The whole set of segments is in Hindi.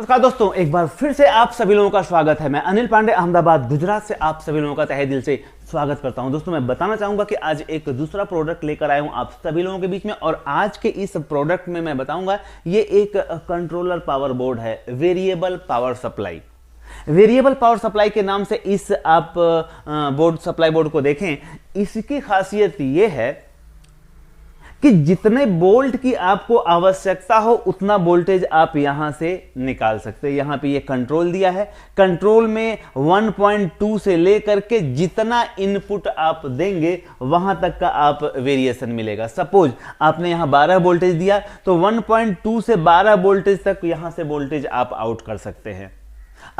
नमस्कार दोस्तों, एक बार फिर से आप सभी लोगों का स्वागत है। मैं अनिल पांडे अहमदाबाद गुजरात से आप सभी लोगों का तहे दिल से स्वागत करता हूं। दोस्तों मैं बताना चाहूंगा कि आज एक दूसरा प्रोडक्ट लेकर आया हूं आप सभी लोगों के बीच में, और आज के इस प्रोडक्ट में मैं बताऊंगा ये एक कंट्रोलर पावर बोर्ड है, variable power supply. Variable power supply के नाम से इस आप सप्लाई बोर्ड को देखें। इसकी खासियत ये है कि जितने बोल्ट की आपको आवश्यकता हो उतना वोल्टेज आप यहां से निकाल सकते हैं। यहां पे ये कंट्रोल दिया है, कंट्रोल में 1.2 से लेकर के जितना इनपुट आप देंगे वहां तक का आप वेरिएशन मिलेगा। सपोज आपने यहां 12 वोल्टेज दिया तो 1.2 से 12 वोल्टेज तक यहां से वोल्टेज आप आउट कर सकते हैं।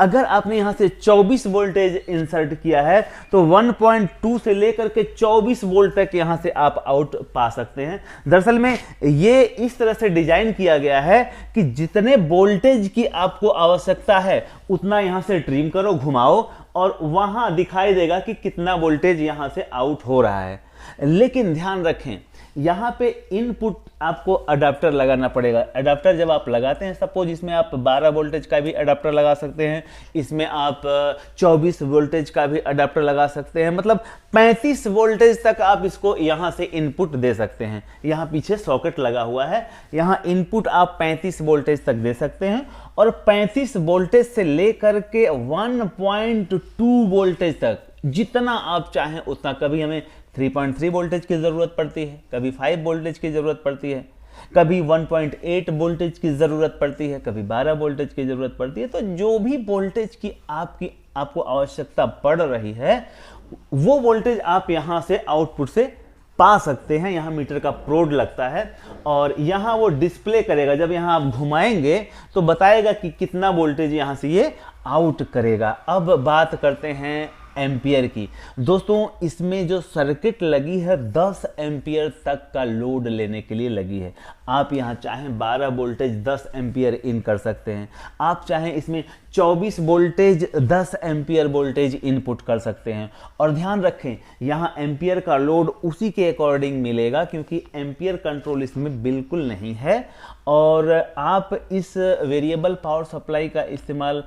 अगर आपने यहां से 24 वोल्टेज इंसर्ट किया है तो 1.2 से लेकर के 24 वोल्ट तक यहां से आप आउट पा सकते हैं। दरअसल में ये इस तरह से डिजाइन किया गया है कि जितने वोल्टेज की आपको आवश्यकता है उतना यहां से ट्रिम करो, घुमाओ, और वहां दिखाई देगा कि कितना वोल्टेज यहां से आउट हो रहा है। लेकिन ध्यान रखें, यहां पे इनपुट आपको अडाप्टर लगाना पड़ेगा। अडाप्टर जब आप लगाते हैं, सपोज इसमें आप 12 वोल्टेज का भी अडाप्टर लगा सकते हैं, इसमें आप 24 वोल्टेज का भी अडाप्टर लगा सकते हैं, मतलब 35 वोल्टेज तक आप इसको यहां से इनपुट दे सकते हैं। यहां पीछे सॉकेट लगा हुआ है, यहां इनपुट आप 35 वोल्टेज तक दे सकते हैं, और 35 वोल्टेज से लेकर के 1.2 वोल्टेज तक जितना आप चाहें उतना। कभी हमें 3.3 वोल्टेज की ज़रूरत पड़ती है, कभी 5 वोल्टेज की ज़रूरत पड़ती है, कभी 1.8 वोल्टेज की ज़रूरत पड़ती है, कभी 12 वोल्टेज की ज़रूरत पड़ती है। तो जो भी वोल्टेज की आपको आवश्यकता पड़ रही है वो वोल्टेज आप यहाँ से आउटपुट से पा सकते हैं। यहाँ मीटर का प्रोड लगता है और यहाँ वो डिस्प्ले करेगा। जब यहाँ आप घुमाएंगे तो बताएगा कि कितना वोल्टेज यहाँ से ये आउट करेगा। अब बात करते हैं एम्पियर की। दोस्तों इसमें जो सर्किट लगी है 10 एम्पियर तक का लोड लेने के लिए लगी है। आप यहाँ चाहें 12 वोल्टेज 10 एम्पियर इन कर सकते हैं, आप चाहें इसमें 24 वोल्टेज 10 एम्पियर वोल्टेज इनपुट कर सकते हैं। और ध्यान रखें, यहाँ एम्पियर का लोड उसी के अकॉर्डिंग मिलेगा, क्योंकि एम्पियर कंट्रोल इसमें बिल्कुल नहीं है। और आप इस वेरिएबल पावर सप्लाई का इस्तेमाल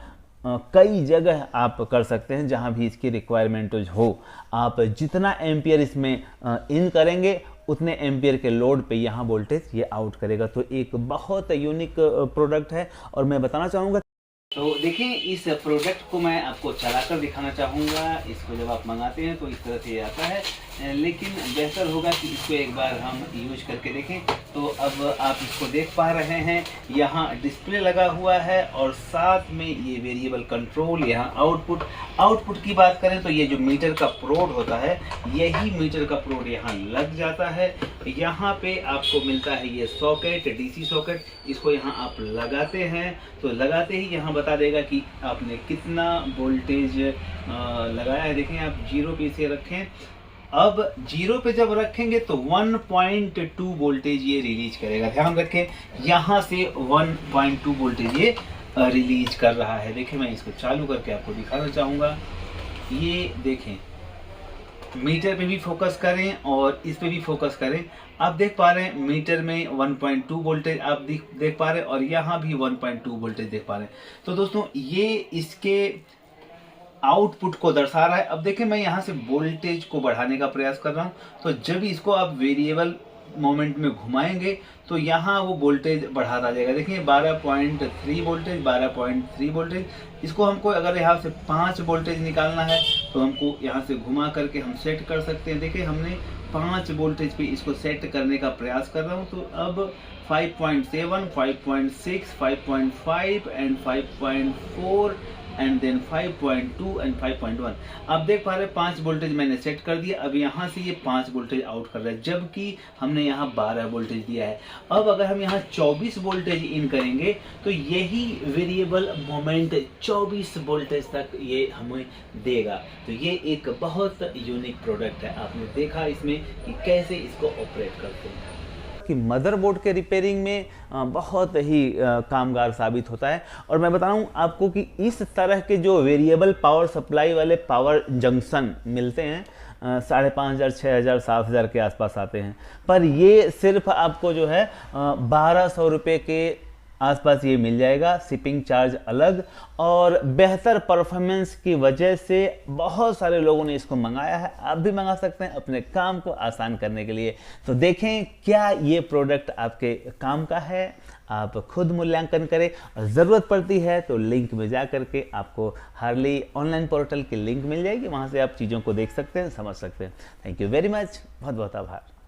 कई जगह आप कर सकते हैं जहां भी इसकी रिक्वायरमेंट हो। आप जितना एम्पियर इसमें इन करेंगे उतने एम्पियर के लोड पे यहाँ वोल्टेज ये आउट करेगा। तो एक बहुत यूनिक प्रोडक्ट है और मैं बताना चाहूँगा। तो देखिए, इस प्रोडक्ट को मैं आपको चलाकर दिखाना चाहूँगा। इसको जब आप मंगाते हैं तो इस तरह से आता है, लेकिन बेहतर होगा कि इसको एक बार हम यूज करके देखें। तो अब आप इसको देख पा रहे हैं, यहाँ डिस्प्ले लगा हुआ है और साथ में ये वेरिएबल कंट्रोल। यहाँ आउटपुट की बात करें तो ये जो मीटर का प्रोड होता है, यही मीटर का प्रोड यहाँ लग जाता है। यहाँ पे आपको मिलता है ये सॉकेट, डीसी सॉकेट। इसको यहाँ आप लगाते हैं तो लगाते ही यहाँ बता देगा कि आपने कितना वोल्टेज लगाया है। देखें, आप 0 पे इसे रखें। अब 0 पे जब रखेंगे तो 1.2 वोल्टेज ये रिलीज करेगा। ध्यान रखें, यहाँ से 1.2 वोल्टेज ये रिलीज कर रहा है। देखें, मैं इसको चालू करके आपको दिखाना चाहूँगा। ये देखें, मीटर पे भी फोकस करें और इस पे भी फोकस करें। आप देख पा रहे हैं मीटर में 1.2 वोल्टेज आप देख पा रहे हैं और यहाँ भी 1.2 वोल्टेज देख पा रहे हैं। तो दोस्तों ये इसके आउटपुट को दर्शा रहा है। अब देखें, मैं यहाँ से वोल्टेज को बढ़ाने का प्रयास कर रहा हूँ, तो जब इसको आप वेरिएबल मोमेंट में घुमाएंगे तो यहाँ वो वोल्टेज बढ़ाता जाएगा। देखिए 12.3 वोल्टेज, 12.3 वोल्टेज। इसको हमको अगर यहाँ से 5 वोल्टेज निकालना है तो हमको यहाँ से घुमा करके हम सेट कर सकते हैं। देखिए, हमने 5 वोल्टेज पे इसको सेट करने का प्रयास कर रहा हूँ। तो अब 5.7, 5.6, 5.5 एंड 5.4 एंड देन 5.2 एंड 5.1। आप देख पा रहे हैं 5 वोल्टेज मैंने सेट कर दिया। अब यहाँ से ये 5 वोल्टेज आउट कर रहा है, जबकि हमने यहाँ 12 वोल्टेज दिया है। अब अगर हम यहाँ 24 वोल्टेज इन करेंगे तो यही वेरिएबल मोमेंट 24 वोल्टेज तक ये हमें देगा। तो ये एक बहुत यूनिक प्रोडक्ट है। आपने देखा इसमें कि कैसे इसको ऑपरेट करते हैं कि मदरबोर्ड के रिपेयरिंग में बहुत ही कामगार साबित होता है। और मैं बता रहा हूँ आपको कि इस तरह के जो वेरिएबल पावर सप्लाई वाले पावर जंक्शन मिलते हैं 5,500, 6,000, 7,000 के आसपास आते हैं, पर ये सिर्फ आपको जो है 1,200 रुपये के आसपास ये मिल जाएगा, शिपिंग चार्ज अलग, और बेहतर परफॉर्मेंस की वजह से बहुत सारे लोगों ने इसको मंगाया है। आप भी मंगा सकते हैं अपने काम को आसान करने के लिए। तो देखें क्या ये प्रोडक्ट आपके काम का है, आप खुद मूल्यांकन करें, और ज़रूरत पड़ती है तो लिंक में जा करके आपको हार्ली ऑनलाइन पोर्टल की लिंक मिल जाएगी, वहाँ से आप चीज़ों को देख सकते हैं, समझ सकते हैं। थैंक यू वेरी मच, बहुत बहुत आभार।